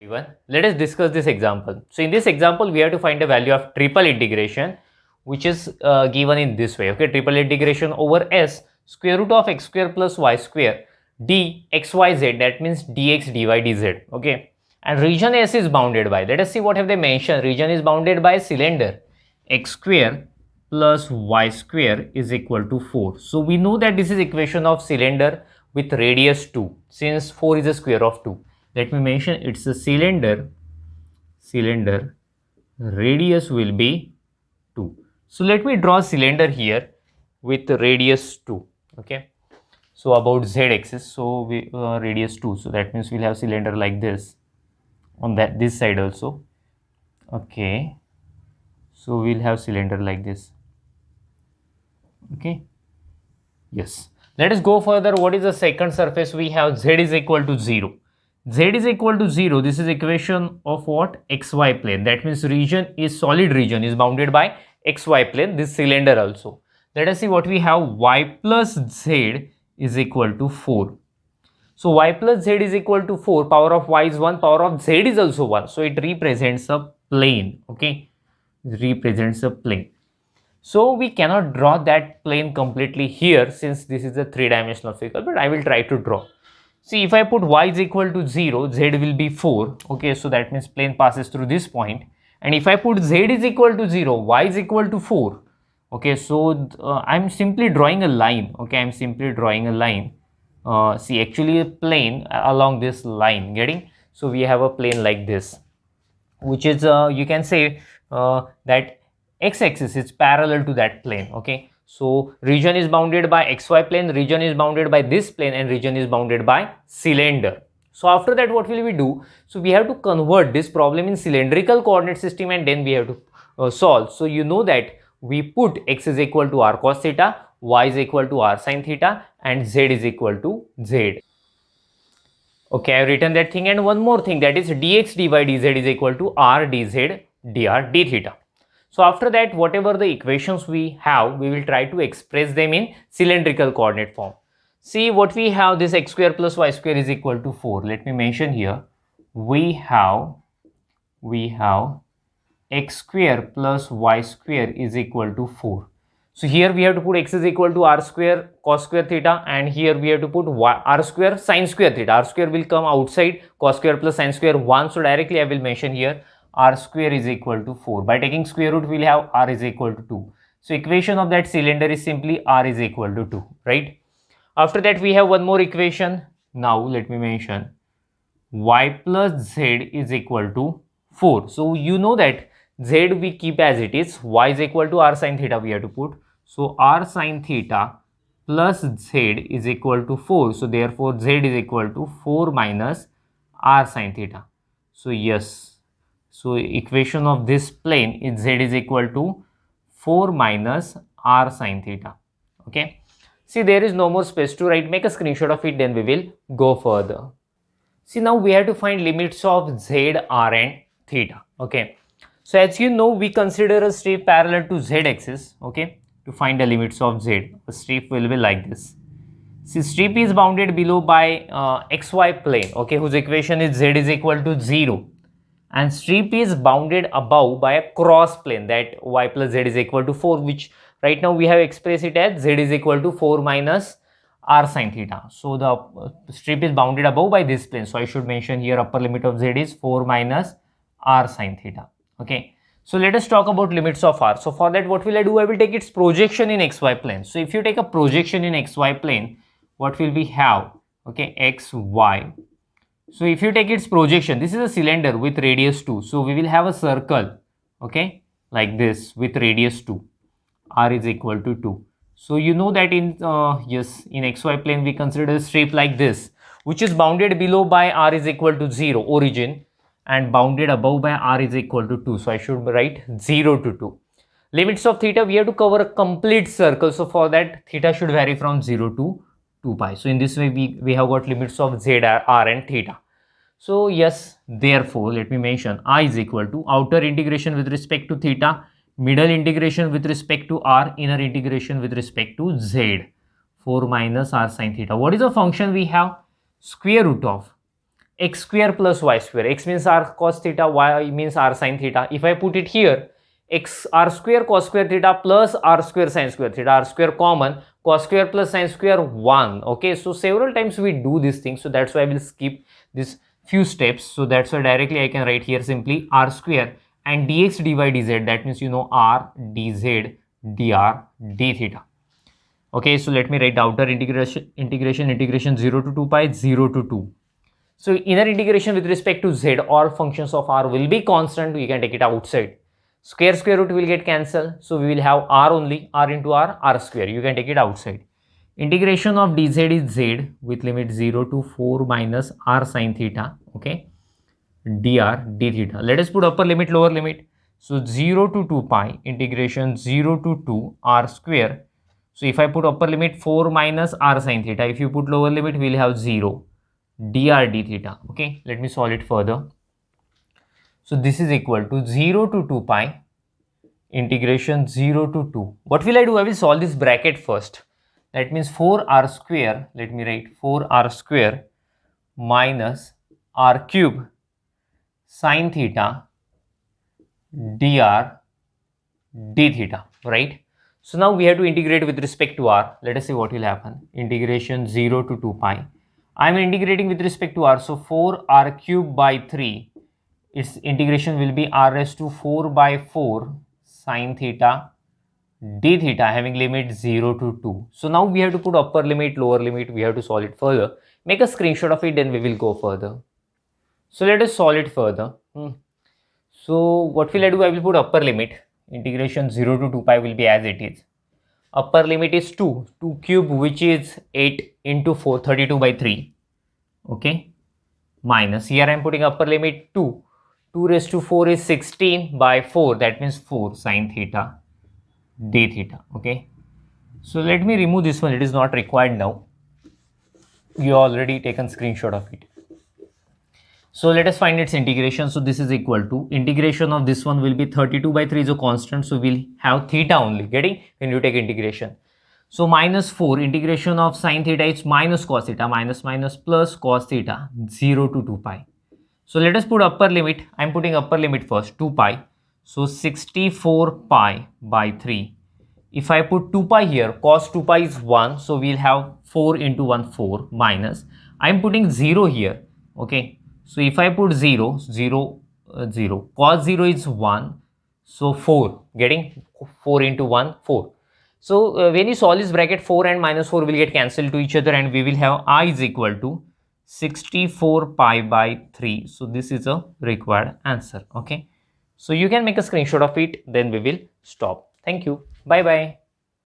everyone. Let us discuss this example. So in this example, we have to find the value of triple integration, which is given in this way. Okay, triple integration over s square root of x square plus y square d xyz. That means dx dy dz. Okay, and region S is bounded by. Let us see what have they mentioned. Region is bounded by cylinder x square plus y square is equal to 4. So we know that this is equation of cylinder with radius 2, since 4 is a square of 2. Let me mention it's a cylinder radius will be 2. So let me draw cylinder here with radius 2. Okay, so about z axis, so we radius 2, so that means we'll have cylinder like this on this side also. Okay, so we'll have cylinder like this. Okay, yes, let us go further. What is the second surface? We have z is equal to 0. Z is equal to 0. This is equation of what? XY plane. That means region is solid region is bounded by XY plane. This cylinder also. Let us see what we have. Y plus Z is equal to 4. So y plus Z is equal to 4. Power of y is 1. Power of Z is also 1. So it represents a plane. Okay. It represents a plane. So we cannot draw that plane completely here, since this is a three-dimensional figure, but I will try to draw. See, if I put y is equal to 0, z will be 4. Okay, so that means plane passes through this point. And if I put z is equal to 0, y is equal to 4. Okay, so I'm simply drawing a line. Okay, I'm simply drawing a line. See, actually a plane along this line, getting? So we have a plane like this, which is, you can say that x-axis is parallel to that plane. Okay, so region is bounded by xy plane, region is bounded by this plane, and region is bounded by cylinder. So after that, what will we do? So we have to convert this problem in cylindrical coordinate system, and then we have to solve. So you know that we put x is equal to r cos theta, y is equal to r sin theta, and z is equal to z. Okay, I have written that thing, and one more thing, that is dx dy dz is equal to r dz dr d theta. So after that, whatever the equations we have, we will try to express them in cylindrical coordinate form. See what we have, this x square plus y square is equal to 4. Let me mention here, we have x square plus y square is equal to 4. So here we have to put x is equal to r square cos square theta, and here we have to put r square sin square theta. R square will come outside, cos square plus sin square 1. So directly I will mention here r square is equal to 4. By taking square root, we will have r is equal to 2. So equation of that cylinder is simply r is equal to 2, right? After that, we have one more equation. Now let me mention y plus z is equal to 4. So you know that z we keep as it is, y is equal to r sin theta we have to put. So r sin theta plus z is equal to 4. So therefore z is equal to 4 minus r sin theta. So yes, so equation of this plane is z is equal to 4 minus r sin theta. Okay, see, there is no more space to write. Make a screenshot of it, then we will go further. See, now we have to find limits of z, r and theta. Okay, so as you know, we consider a strip parallel to z axis. Okay, to find the limits of z, a strip will be like this. See, strip is bounded below by xy plane. Okay, whose equation is z is equal to 0. And strip is bounded above by a cross plane, that y plus z is equal to 4, which right now we have expressed it as z is equal to 4 minus r sin theta. So the strip is bounded above by this plane. So I should mention here upper limit of z is 4 minus r sin theta. Okay, so let us talk about limits of r. So for that, what will I do? I will take its projection in xy plane. So if you take a projection in xy plane, what will we have? Okay, xy. So if you take its projection, this is a cylinder with radius 2. So we will have a circle, okay, like this with radius 2. R is equal to 2. So you know that in in xy plane we consider a strip like this, which is bounded below by r is equal to 0 origin, and bounded above by r is equal to 2. So I should write 0 to 2. Limits of theta, we have to cover a complete circle. So for that, theta should vary from 0 to 2 pi. So in this way, we have got limits of z, r and theta. So yes, therefore, let me mention I is equal to outer integration with respect to theta, middle integration with respect to r, inner integration with respect to z, 4 minus r sin theta. What is the function we have? Square root of x square plus y square. X means r cos theta, y means r sin theta. If I put it here, x r square cos square theta plus r square sin square theta, r square common, cos square plus sin square 1. Okay, so several times we do this thing, so that's why I will skip this few steps. So that's why directly I can write here simply r square and dx dy dz, that means you know r dz dr d theta. Okay, so let me write the outer integration 0 to 2 pi 0 to 2. So inner integration with respect to z, all functions of r will be constant. We can take it outside. Square root will get cancelled. So we will have r only, r into r square. You can take it outside. Integration of dz is z with limit 0 to 4 minus r sin theta. Okay, dr d theta. Let us put upper limit, lower limit. So 0 to 2 pi integration 0 to 2 r square. So if I put upper limit 4 minus r sin theta, if you put lower limit, we will have 0 dr d theta. Okay, let me solve it further. So this is equal to 0 to 2 pi integration 0 to 2. What will I do? I will solve this bracket first. That means 4r square, let me write 4r square minus r cube sin theta dr d theta, right? So now we have to integrate with respect to r. Let us see what will happen. Integration 0 to 2 pi. I am integrating with respect to r. So 4r cube by 3. Its integration will be r raised to 4 by 4 sin theta d theta having limit 0 to 2. So now we have to put upper limit, lower limit. We have to solve it further. Make a screenshot of it, then we will go further. So let us solve it further. So what will I do? I will put upper limit. Integration 0 to 2 pi will be as it is. Upper limit is 2 cube, which is 8 into 4, 32 by 3. Okay, minus, here I am putting upper limit 2 raised to 4 is 16 by 4, that means 4 sin theta d theta. Okay, so let me remove this one, it is not required now. You already taken screenshot of it. So let us find its integration. So this is equal to, integration of this one will be 32 by 3 is a constant, so we'll have theta only, getting when you take integration. So minus 4, integration of sin theta is minus cos theta, minus plus cos theta 0 to 2 pi. So let us put upper limit. I am putting upper limit first, 2 pi. So 64 pi by 3. If I put 2 pi here, cos 2 pi is 1, so we'll have 4 into 1, 4 minus. I am putting 0 here. Okay, so if I put 0, 0, 0, cos 0 is 1, so 4, getting 4 into 1, 4. So when you solve this bracket, 4 and minus 4 will get cancelled to each other, and we will have I is equal to 64 pi by 3. So this is a required answer. Okay, so you can make a screenshot of it, then we will stop. Thank you. Bye bye.